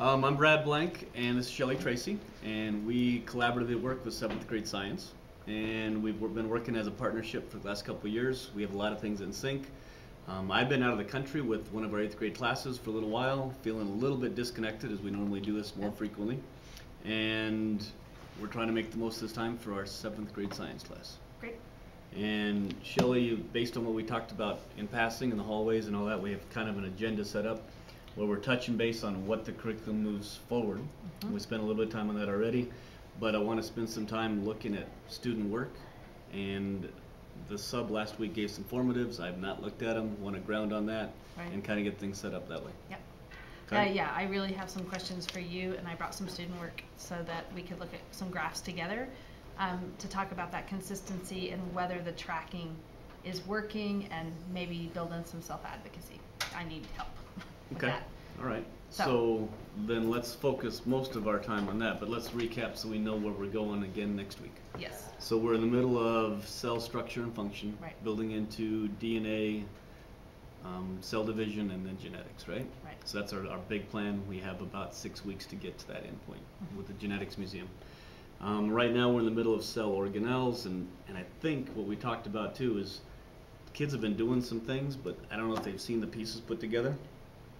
I'm Brad Blank, and this is Shelley Tracy, and we collaboratively work with 7th grade science. And we've been working as a partnership for the last couple of years. We have a lot of things in sync. I've been out of the country with one of our 8th grade classes for a little while, feeling a little bit disconnected as we normally do this more frequently. And we're trying to make the most of this time for our 7th grade science class. Great. And Shelley, based on what we talked about in passing in the hallways and all that, we have kind of an agenda set up where we're touching base on what the curriculum moves forward. We spent a little bit of time on that already, but I want to spend some time looking at student work. And the sub last week gave some formatives. I've not looked at them, want to ground on that and kind of get things set up that way. Yep. Okay. Yeah, I really have some questions for you, and I brought some student work so that we could look at some graphs together to talk about that consistency and whether the tracking is working, and maybe build in some self-advocacy. I need help with that. All right. So then let's focus most of our time on that, but let's recap so we know where we're going again next week. Yes. So we're in the middle of cell structure and function, building into DNA, cell division, and then genetics, right? Right. So that's our big plan. We have about 6 weeks to get to that endpoint with the genetics museum. Right now we're in the middle of cell organelles, and I think what we talked about too is kids have been doing some things, but I don't know if they've seen the pieces put together.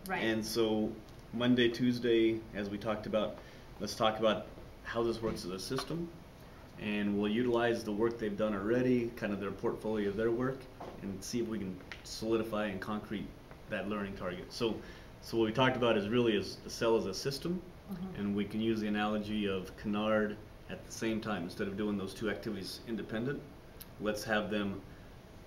Right. And so Monday, Tuesday, as we talked about, let's talk about how this works as a system, and we'll utilize the work they've done already, kind of their portfolio of their work, and see if we can solidify and concrete that learning target. So what we talked about is really the cell as a system, and we can use the analogy of Kinard at the same time. Instead of doing those two activities independent, let's have them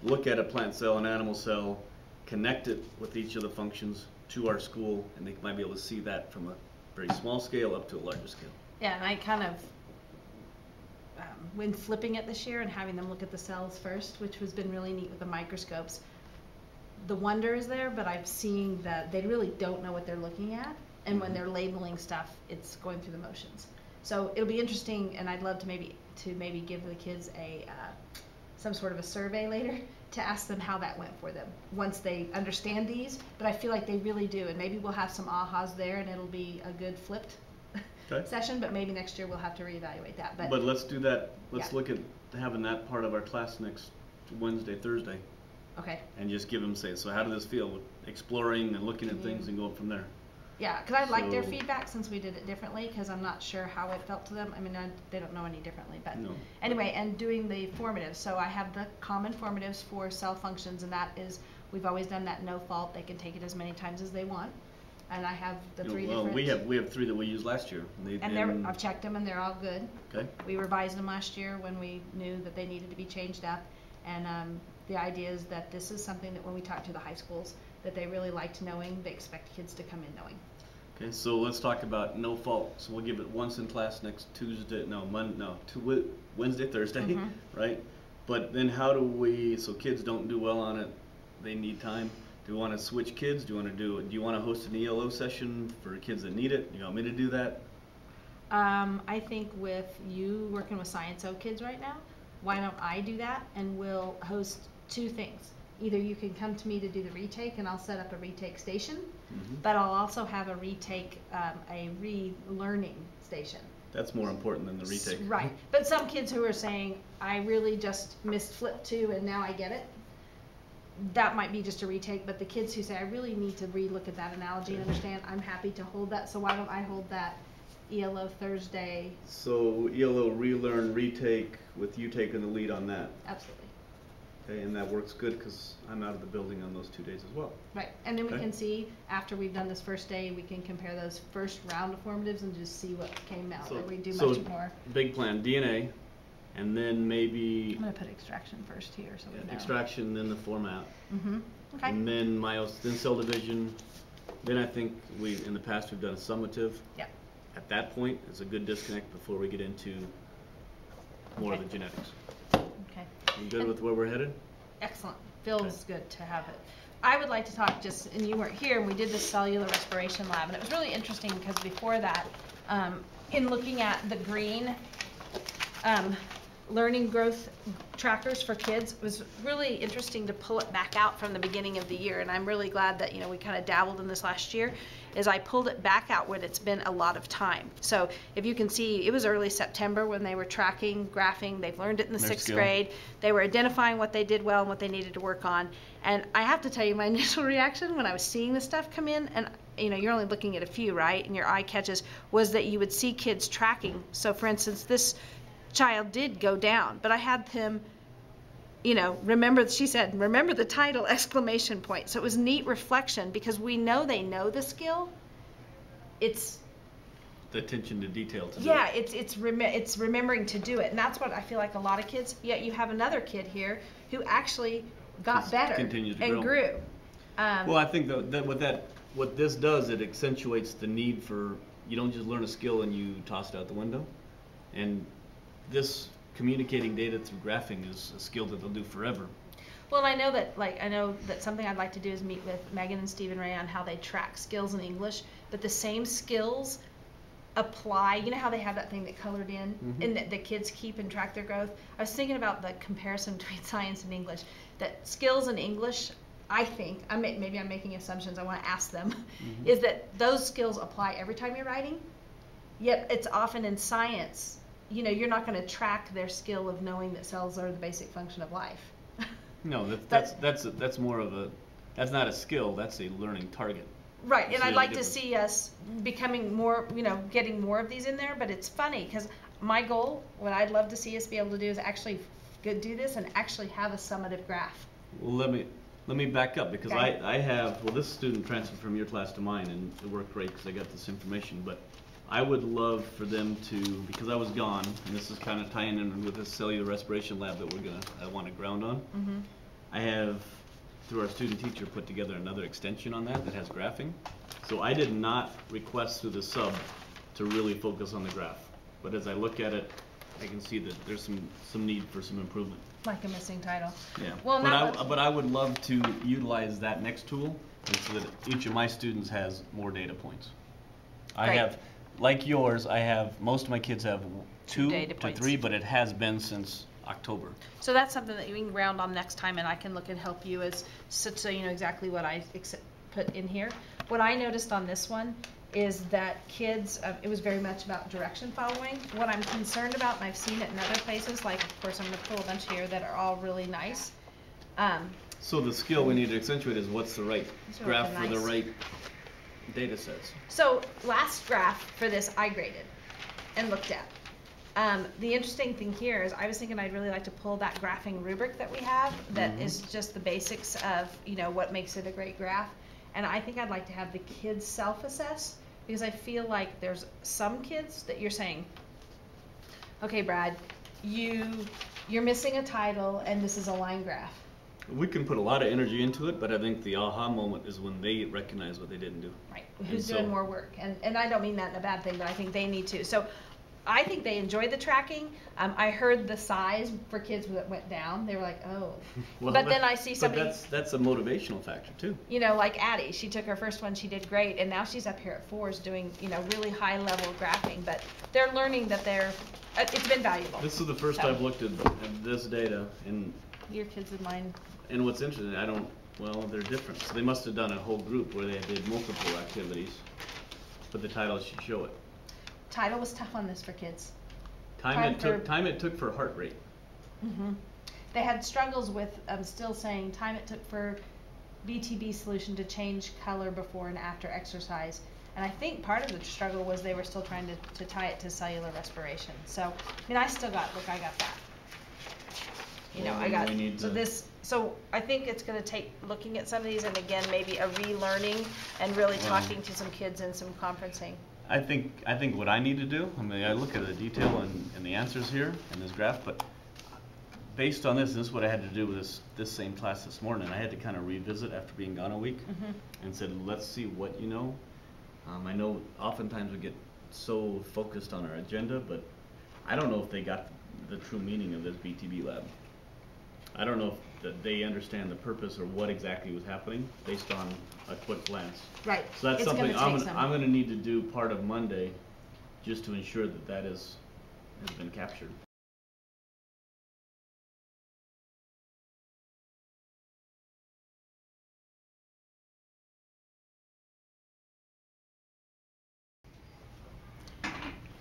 look at a plant cell, an animal cell, connect it with each of the functions to our school, and they might be able to see that from a very small scale up to a larger scale. Yeah, and I kind of, when flipping it this year and having them look at the cells first, which has been really neat with the microscopes, the wonder is there, but I'm seeing that they really don't know what they're looking at, and when they're labeling stuff, it's going through the motions. So it'll be interesting, and I'd love to maybe give the kids a some sort of a survey later to ask them how that went for them once they understand these. But I feel like they really do, and maybe we'll have some ahas there, and it'll be a good flipped session. But maybe next year we'll have to reevaluate that. But let's do that. Let's look at having that part of our class next Wednesday, Thursday. Okay. And just give them so how did this feel? Exploring and looking at things and going from there. Yeah, because I like their feedback since we did it differently, because I'm not sure how it felt to them. I mean, they don't know any differently, but anyway, and doing the formatives. So I have the common formatives for cell functions, and that is, we've always done that no fault. They can take it as many times as they want. And I have the three different. We have 3 that we used last year. And I've checked them, and they're all good. Okay. We revised them last year when we knew that they needed to be changed up. And the idea is that this is something that when we talk to the high schools, that they really liked knowing. They expect kids to come in knowing. Okay, so let's talk about no fault. So we'll give it once in class next Tuesday, Wednesday, Thursday, right? But then how do we, so kids don't do well on it, they need time. Do we want to switch kids? Do you want to host an ELO session for kids that need it? Do you want me to do that? I think with you working with Science O kids right now, why don't I do that, and we'll host 2 things. Either you can come to me to do the retake, and I'll set up a retake station, but I'll also have a retake, a relearning station. That's more important than the retake. Right. But some kids who are saying, I really just missed flip 2 and now I get it, that might be just a retake. But the kids who say, I really need to relook at that analogy and understand, I'm happy to hold that. So why don't I hold that ELO Thursday? So ELO relearn, retake, with you taking the lead on that. Absolutely. Okay, and that works good because I'm out of the building on those 2 days as well. Right, and then we can see, after we've done this first day, we can compare those first round of formatives and just see what came out. So, we do much more. Big plan, DNA, and then maybe... I'm going to put extraction first here so we know. Extraction, then the format. Okay. And then then cell division. Then I think in the past we've done a summative. Yeah. At that point, it's a good disconnect before we get into more of the genetics. Okay. You good with where we're headed? Excellent. Feels good to have it. I would like to talk and you weren't here, and we did this cellular respiration lab, and it was really interesting because before that, in looking at the green learning growth trackers for kids. It was really interesting to pull it back out from the beginning of the year, and I'm really glad that, you know, we kind of dabbled in this last year, is I pulled it back out when it's been a lot of time. So if you can see, it was early September when they were tracking, graphing. They've learned it in the sixth grade. They were identifying what they did well and what they needed to work on. And I have to tell you, my initial reaction when I was seeing the stuff come in, and you know, you're only looking at a few, right, and your eye catches, was that you would see kids tracking. So for instance, this child did go down, but I had him, you know, remember, she said, remember the title, exclamation point. So it was neat reflection, because we know they know the skill. It's the attention to detail to yeah, do it. it's remembering to do it, and that's what I feel like a lot of kids. Yet you have another kid here who actually got better and grew. Well, I think that what this does, it accentuates the need for, you don't just learn a skill and you toss it out the window. And this communicating data through graphing is a skill that they'll do forever. Well, I know that something I'd like to do is meet with Megan and Stephen Ray on how they track skills in English, but the same skills apply. You know how they have that thing that colored in, and that the kids keep and track their growth? I was thinking about the comparison between science and English, that skills in English, I think, maybe I'm making assumptions, I want to ask them, is that those skills apply every time you're writing, yet it's often in science, you know, you're not going to track their skill of knowing that cells are the basic function of life. No, that's more of a, that's not a skill, that's a learning target. Right, and I'd like to see us becoming more, you know, getting more of these in there, but it's funny, because my goal, what I'd love to see us be able to do is actually do this and actually have a summative graph. Well, let me back up, because I have, well, this student transferred from your class to mine, and it worked great because I got this information, but I would love for them to, because I was gone, and this is kind of tying in with this cellular respiration lab that I want to ground on. I have, through our student teacher, put together another extension on that has graphing. So I did not request through the sub to really focus on the graph, but as I look at it, I can see that there's some need for some improvement. Like a missing title. Yeah. Well, but I would love to utilize that next tool, and so that each of my students has more data points. I have, like yours, most of my kids have 2 to 3, but it has been since October. So that's something that you can round on next time, and I can look and help you so you know exactly what I put in here. What I noticed on this one is that kids, it was very much about direction following. What I'm concerned about, and I've seen it in other places, like of course I'm going to pull a bunch here that are all really nice. So the skill we need to accentuate is what's the right graph for the right data sets. So last graph for this I graded and looked at. The interesting thing here is I was thinking I'd really like to pull that graphing rubric that we have that is just the basics of, you know, what makes it a great graph. And I think I'd like to have the kids self-assess, because I feel like there's some kids that you're saying, okay, Brad, you're missing a title and this is a line graph. We can put a lot of energy into it, but I think the aha moment is when they recognize what they didn't do. Right, who's doing more work. And I don't mean that in a bad thing, but I think they need to. So I think they enjoyed the tracking. I heard the size for kids that went down. They were like, oh. Well, but then I see somebody. But that's a motivational factor too. You know, like Addie, she took her first one, she did great, and now she's up here at 4s doing, you know, really high level graphing. But they're learning that it's been valuable. This is the first I've looked at this data, and your kids and mine. And what's interesting, well, they're different. So they must have done a whole group where they did multiple activities, but the title should show it. Title was tough on this for kids. Time it took for heart rate. They had struggles with still saying time it took for BTB solution to change color before and after exercise. And I think part of the struggle was they were still trying to tie it to cellular respiration. So, I mean, I got that. You know, I got, so I think it's going to take looking at some of these, and again, maybe a relearning and really talking to some kids and some conferencing. I think what I need to do, I mean, I look at the detail and the answers here in this graph, but based on this is what I had to do with this same class this morning. I had to kind of revisit after being gone a week and said, let's see what you know. I know oftentimes we get so focused on our agenda, but I don't know if they got the true meaning of this BTB lab. I don't know if they understand the purpose or what exactly was happening based on a quick glance. Right. So that's something I'm going to need to do part of Monday, just to ensure that has been captured.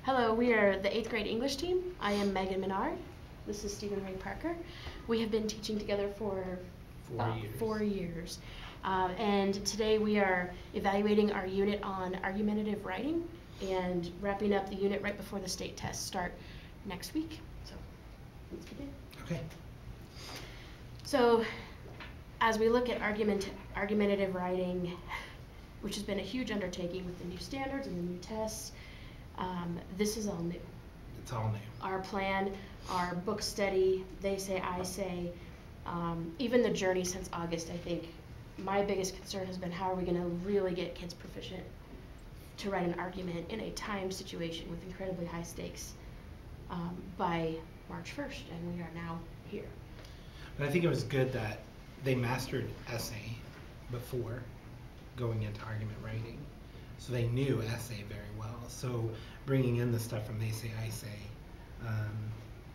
Hello, we are the 8th grade English team. I am Megan Kinard. This is Stephen Ray Parker. We have been teaching together for 4 years. And today we are evaluating our unit on argumentative writing and wrapping up the unit right before the state tests start next week. So let's begin. Okay. So as we look at argumentative writing, which has been a huge undertaking with the new standards and the new tests, this is all new. It's all new. Our plan, our book study, they say, I say, even the journey since August, I think my biggest concern has been how are we going to really get kids proficient to write an argument in a timed situation with incredibly high stakes by March 1st, and we are now here. But I think it was good that they mastered essay before going into argument writing. So they knew essay very well. So bringing in the stuff from They Say, I Say,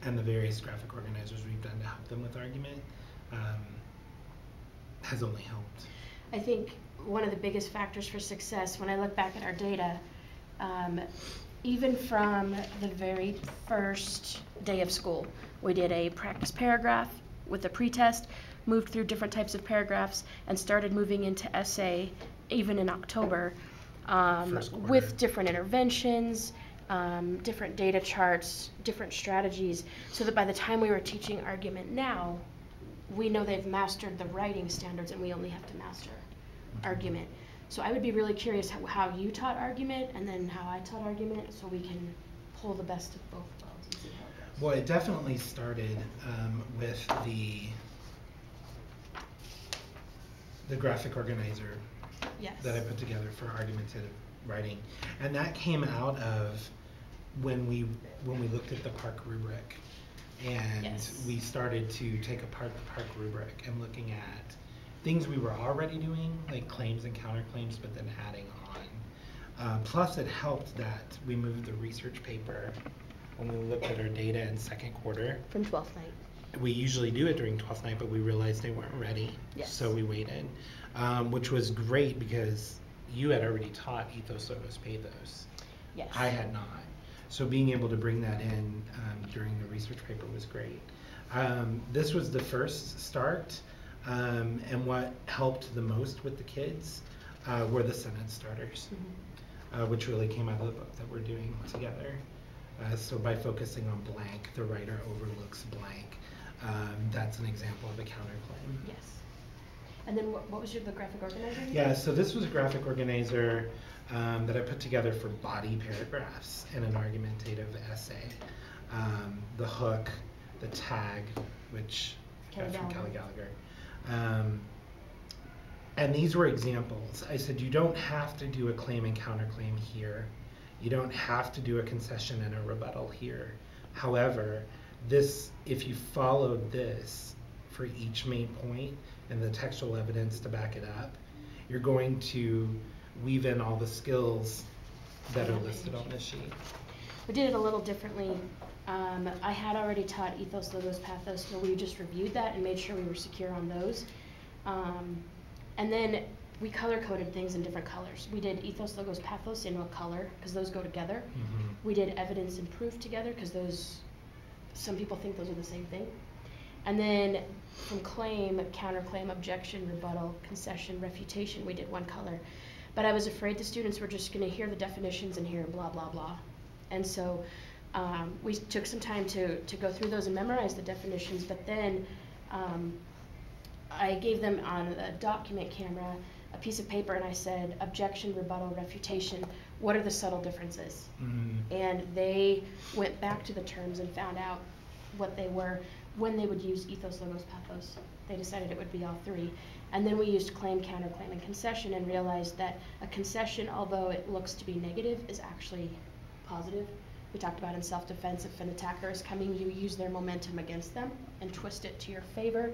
and the various graphic organizers we've done to help them with argument has only helped. I think one of the biggest factors for success, when I look back at our data, even from the very first day of school, we did a practice paragraph with a pretest, moved through different types of paragraphs, and started moving into essay even in October with different interventions, different data charts, different strategies, so that by the time we were teaching argument now, we know they've mastered the writing standards and we only have to master argument. So I would be really curious how you taught argument and then how I taught argument, so we can pull the best of both worlds and see how it goes. Well, it definitely started with the graphic organizer that I put together for argumentative writing, and that came out of when we looked at the PARC rubric, and we started to take apart the PARC rubric and looking at things we were already doing, like claims and counterclaims, but then adding on. Plus, it helped that we moved the research paper when we looked at our data in second quarter. From 12th night. We usually do it during 12th night, but we realized they weren't ready, so we waited, which was great because you had already taught ethos, logos, pathos. Yes. I had not. So being able to bring that in during the research paper was great. This was the first start, and what helped the most with the kids were the sentence starters, which really came out of the book that we're doing together. So by focusing on blank, the writer overlooks blank. That's an example of a counterclaim. Yes. And then what was the graphic organizer? Yeah, so this was a graphic organizer that I put together for body paragraphs in an argumentative essay. The hook, the tag, which got from Kelly Gallagher. And these were examples. I said, you don't have to do a claim and counterclaim here. You don't have to do a concession and a rebuttal here. However, this, if you followed this for each main point and the textual evidence to back it up, you're going to weave in all the skills that are listed on this sheet. We did it a little differently. I had already taught ethos, logos, pathos, so we just reviewed that and made sure we were secure on those. And then we color-coded things in different colors. We did ethos, logos, pathos in a color, because those go together. We did evidence and proof together, because those, some people think those are the same thing. And then from claim, counterclaim, objection, rebuttal, concession, refutation, we did one color. But I was afraid the students were just going to hear the definitions and hear blah, blah, blah. And so we took some time to go through those and memorize the definitions, but then I gave them on a document camera a piece of paper and I said, objection, rebuttal, refutation, what are the subtle differences? And they went back to the terms and found out what they were when they would use ethos, logos, pathos. They decided it would be all three. And then we used claim, counterclaim, and concession and realized that a concession, although it looks to be negative, is actually positive. We talked about in self-defense, if an attacker is coming, you use their momentum against them and twist it to your favor.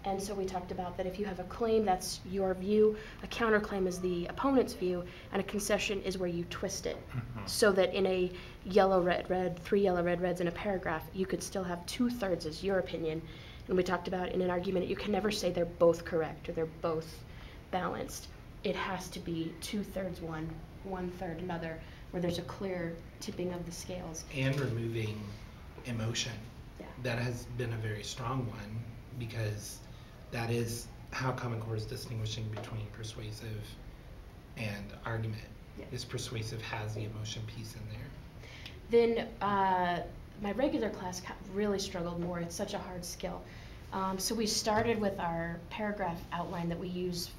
And so we talked about that if you have a claim, that's your view, a counterclaim is the opponent's view, and a concession is where you twist it. So that in a yellow, red, red, 3 yellow, red, reds in a paragraph, you could still have 2/3 as your opinion. And we talked about in an argument, you can never say they're both correct or they're both balanced. It has to be 2/3 one, 1/3 another, where there's a clear tipping of the scales. And removing emotion. Yeah. That has been a very strong one, because that is how Common Core is distinguishing between persuasive and argument. Yeah. Is persuasive has the emotion piece in there. Then my regular class really struggled more. It's such a hard skill. So we started with our paragraph outline that we use,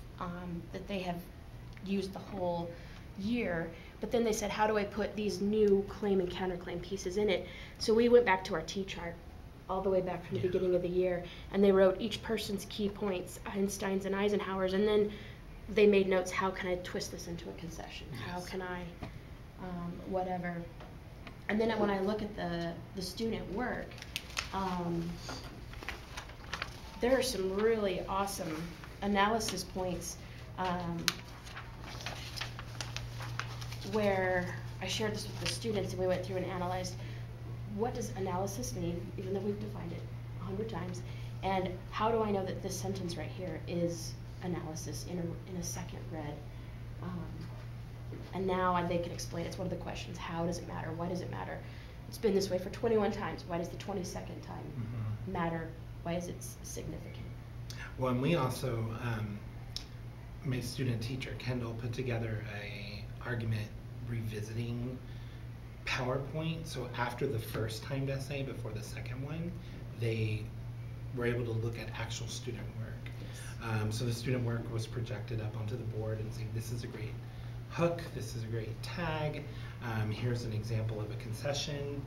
that they have used the whole year. But then they said, how do I put these new claim and counterclaim pieces in it? So we went back to our T-chart, all the way back from the beginning of the year, and they wrote each person's key points, Einstein's and Eisenhower's, and then they made notes, how can I twist this into a concession? Yes. How can I, whatever. And then when I look at the student work, there are some really awesome analysis points where I shared this with the students, and we went through and analyzed, what does analysis mean, even though we've defined it 100 times, and how do I know that this sentence right here is analysis in a second read? And now they can explain. It's one of the questions. How does it matter? Why does it matter? It's been this way for 21 times. Why does the 22nd time matter? Why is it significant? Well, and we also, my student teacher, Kendall, put together a argument revisiting PowerPoint. So after the first timed essay, before the second one, they were able to look at actual student work. So the student work was projected up onto the board and saying, this is a great hook, this is a great tag, here's an example of a concession,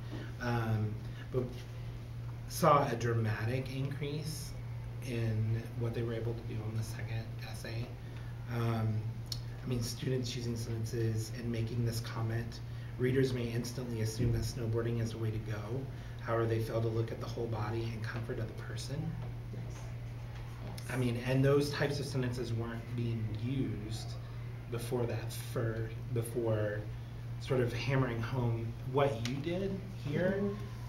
but saw a dramatic increase in what they were able to do on the second essay. I mean, students using sentences and making this comment, readers may instantly assume that snowboarding is the way to go. However, they fail to look at the whole body and comfort of the person. Yes. Yes. I mean, and those types of sentences weren't being used before that, before sort of hammering home what you did here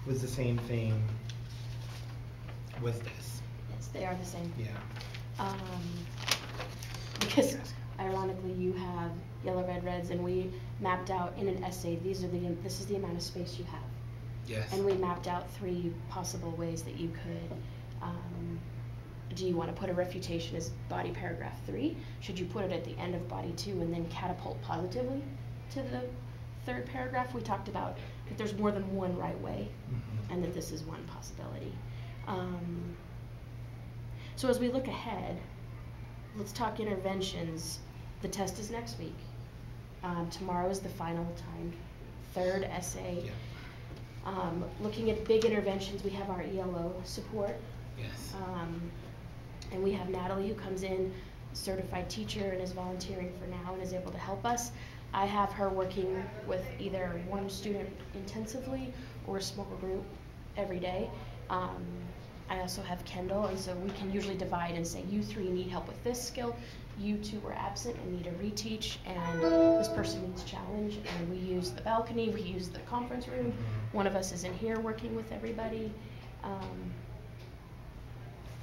was the same thing with this. Yes, they are the same. Yeah. Because ironically, you have yellow, red, reds, and we mapped out in an essay, this is the amount of space you have. Yes. And we mapped out 3 possible ways that you could, do you want to put a refutation as body paragraph 3? Should you put it at the end of body 2 and then catapult positively to the 3rd paragraph? We talked about that there's more than one right way, and that this is one possibility. So as we look ahead, let's talk interventions. The test is next week. Tomorrow is the final timed 3rd essay. Yeah. Looking at big interventions, we have our ELO support. Yes. And we have Natalie, who comes in, certified teacher, and is volunteering for now and is able to help us. I have her working with either one student intensively or a small group every day. I also have Kendall, and so we can usually divide and say, you 3 need help with this skill, you 2 were absent and need a reteach, and this person needs challenge, and we use the balcony, we use the conference room. One of us is in here working with everybody.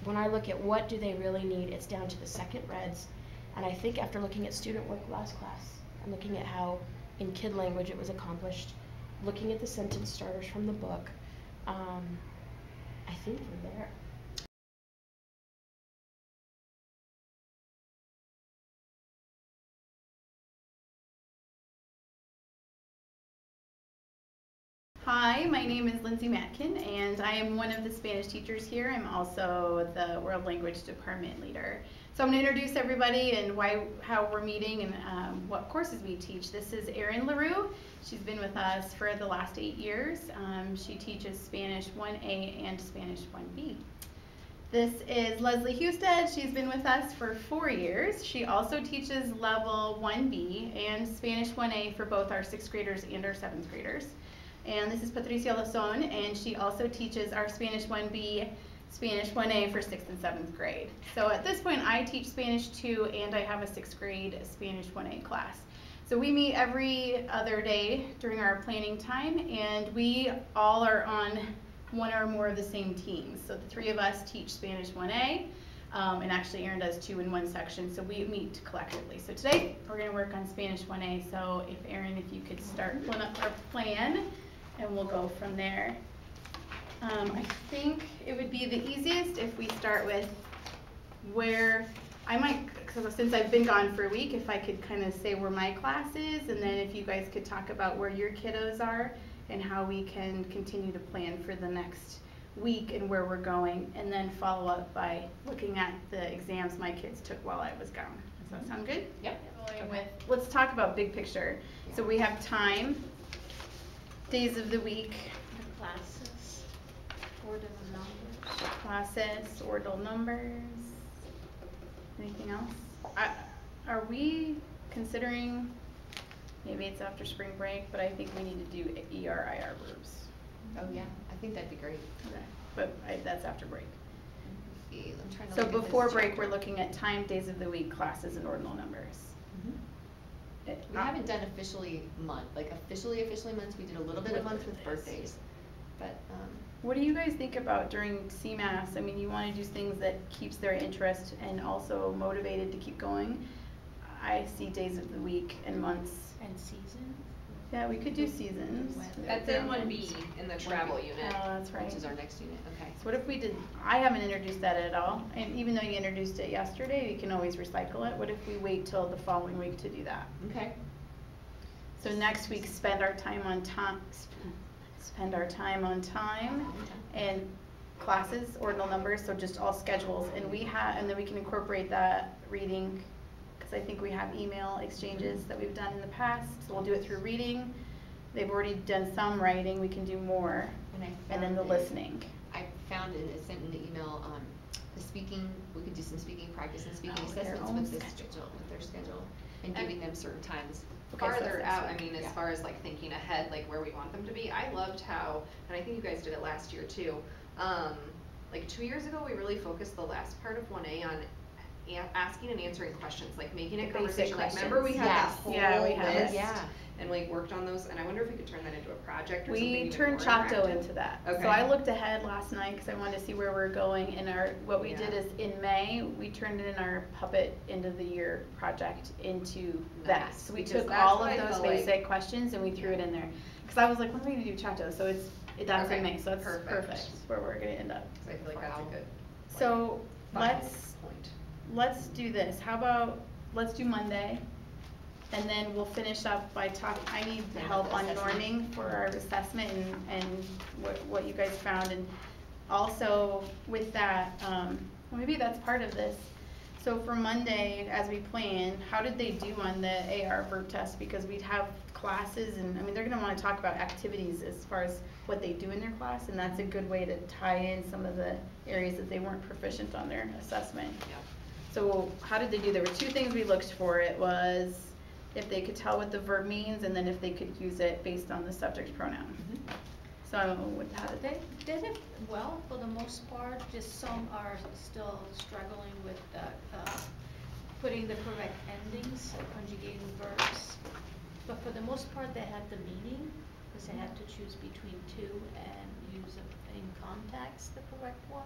When I look at what do they really need, it's down to the second reds. And I think after looking at student work last class, and looking at how in kid language it was accomplished, looking at the sentence starters from the book, I think we're there. Hi, my name is Lindsay Matkin, and I am one of the Spanish teachers here. I'm also the World Language Department leader. So I'm going to introduce everybody and how we're meeting and what courses we teach. This is Erin LaRue. She's been with us for the last 8 years. She teaches Spanish 1A and Spanish 1B. This is Leslie Husted. She's been with us for 4 years. She also teaches level 1B and Spanish 1A for both our 6th graders and our 7th graders. And this is Patricia Lazon, and she also teaches our Spanish 1B, Spanish 1A for 6th and 7th grade. So at this point, I teach Spanish 2, and I have a 6th grade Spanish 1A class. So we meet every other day during our planning time, and we all are on one or more of the same teams. So the 3 of us teach Spanish 1A. And actually Erin does 2 in one section, so we meet collectively. So today we're going to work on Spanish 1A, so if Erin, if you could start pulling up our plan, and we'll go from there. I think it would be the easiest if we start with where I might, cause since I've been gone for a week, if I could kind of say where my class is, and then if you guys could talk about where your kiddos are and how we can continue to plan for the next week and where we're going, and then follow up by looking at the exams my kids took while I was gone. Does that sound good? Yep. Going with, let's talk about big picture. Yeah. So we have time, days of the week, Classes, ordinal numbers. classes, ordinal numbers. Anything else? Are we considering, maybe it's after spring break, but I think we need to do ER/IR groups. Oh yeah, I think that'd be great. Okay. But that's after break. I'm trying to So look at before this break, chapter. we're looking at time, days of the week, classes, and ordinal numbers. We haven't done officially months. We did a little bit of months with birthdays, but what do you guys think about during CMAS? I mean, you want to do things that keeps their interest and also motivated to keep going. I see days of the week and months. And seasons. Yeah, we could do seasons. That's in 1B in the travel unit. Oh, that's right. which is our next unit. Okay. So what if we did, I haven't introduced that at all, and even though you introduced it yesterday, you can always recycle it. What if we wait till the following week to do that? Okay. So next week, spend our time on time, and classes, ordinal numbers, so just all schedules, and then we can incorporate that reading, because I think we have email exchanges that we've done in the past, so we'll do it through reading. They've already done some writing, we can do more, and then the listening. I found it sent in the email, the speaking, we could do some speaking practice and speaking their assessments own with schedule. their schedule, and giving them certain times. Okay, so Farther that's out, next I mean, as Yeah. far as like thinking ahead, like where we want them to be, I loved how, and I think you guys did it last year too, like 2 years ago, we really focused the last part of 1A on asking and answering questions, like making a The conversation. basic Like, remember we had questions. that whole Yeah, we had it. list Yeah. and like worked on those, and I wonder if we could turn that into a project or something We even turned more Chato interactive. into that. Okay. So I looked ahead last night because I wanted to see where we're going, and what we did Yeah. is in May, we turned in our puppet end of the year project into that. Nice, So we because took that's all what of I those felt like- basic questions and we threw it in there. Because I was like, when are we gonna do Chato? So that's Okay, in May, so that's perfect. perfect where we're gonna end up. 'Cause I feel like that's a good. So final point. let's do this. How about, let's do Monday, and then we'll finish up by talking, I need Yeah, help the on assessment. norming for our assessment and what you guys found, and also with that, well, maybe that's part of this. So for Monday, as we plan, how did they do on the AR verb test? Because we'd have classes, and I mean, they're gonna wanna talk about activities as far as what they do in their class, and that's a good way to tie in some of the areas that they weren't proficient on their assessment. Yeah. So how did they do? There were 2 things we looked for. It was if they could tell what the verb means, and then if they could use it based on the subject pronoun. So how did They did it well for the most part, just some are still struggling with putting the correct endings, conjugating verbs. But for the most part, they had the meaning, because they had to choose between 2 and use in context the correct one.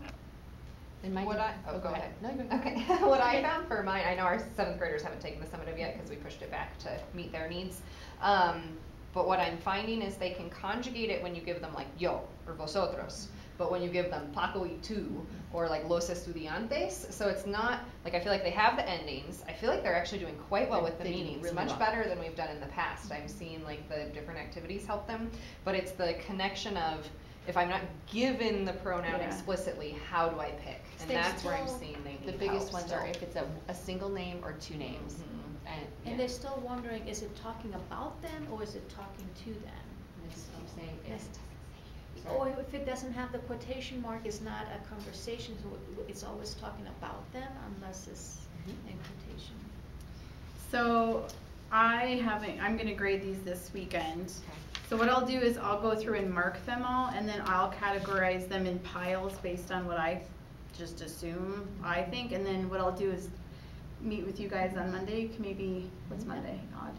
And my Go ahead. No, you're Okay, what I found for mine, I know our 7th graders haven't taken the summative yet because we pushed it back to meet their needs. But what I'm finding is they can conjugate it when you give them like yo or vosotros, but when you give them Paco y tú or like los estudiantes, so it's not, like I feel like they have the endings. I feel like they're actually doing quite well with the They do meanings, really much well. better than we've done in the past. I'm seeing like the different activities help them, but it's the connection of, if I'm not given the pronoun Yeah. explicitly, how do I pick? And They that's where I'm still- seeing they need The biggest help ones are still. if it's a single name or 2 names. Mhm. And they're still wondering, is it talking about them or is it talking to them? That's what I'm saying. Yes. Sorry. Or if it doesn't have the quotation mark, it's not a conversation, so it's always talking about them unless it's in quotation. So I'm gonna grade these this weekend. So what I'll do is I'll go through and mark them all, and then I'll categorize them in piles based on what I just assume, I think, and then what I'll do is meet with you guys on Monday, maybe, what's Monday, odd?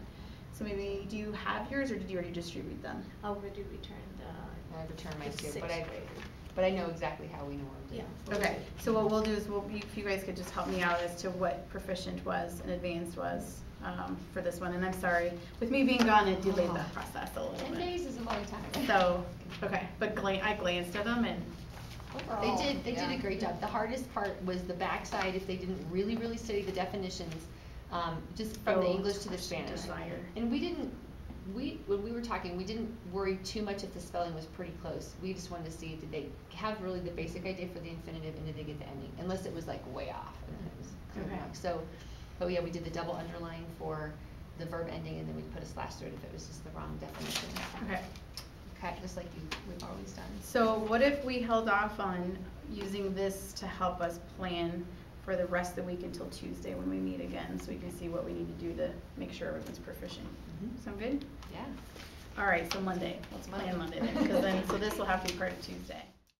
So maybe, do you have yours, or did you already distribute them? Already returned I returned mine the too, 6th but grade. but I know exactly how we normally do. Yeah. Okay, so what we'll do is if you guys could just help me out as to what proficient was and advanced was for this one. And I'm sorry, with me being gone, it delayed that process a little 10 bit. days is a long time. So, okay, but I glanced at them and They did a great job. The hardest part was the backside, if they didn't really study the definitions, just from the English to the Spanish. desire. And when we were talking, we didn't worry too much if the spelling was pretty close. We just wanted to see, did they have really the basic idea for the infinitive, and did they get the ending? Unless it was like way off, and then it was kind of Okay. wrong. So, but yeah, we did the double underline for the verb ending, and then we put a slash through it if it was just the wrong definition. Okay. Okay, just like we've always done. So what if we held off on using this to help us plan for the rest of the week until Tuesday when we meet again, so we can see what we need to do to make sure everyone's proficient? Sound good? Yeah. All right, so Monday, let's plan Monday then, because then, so this will have to be part of Tuesday.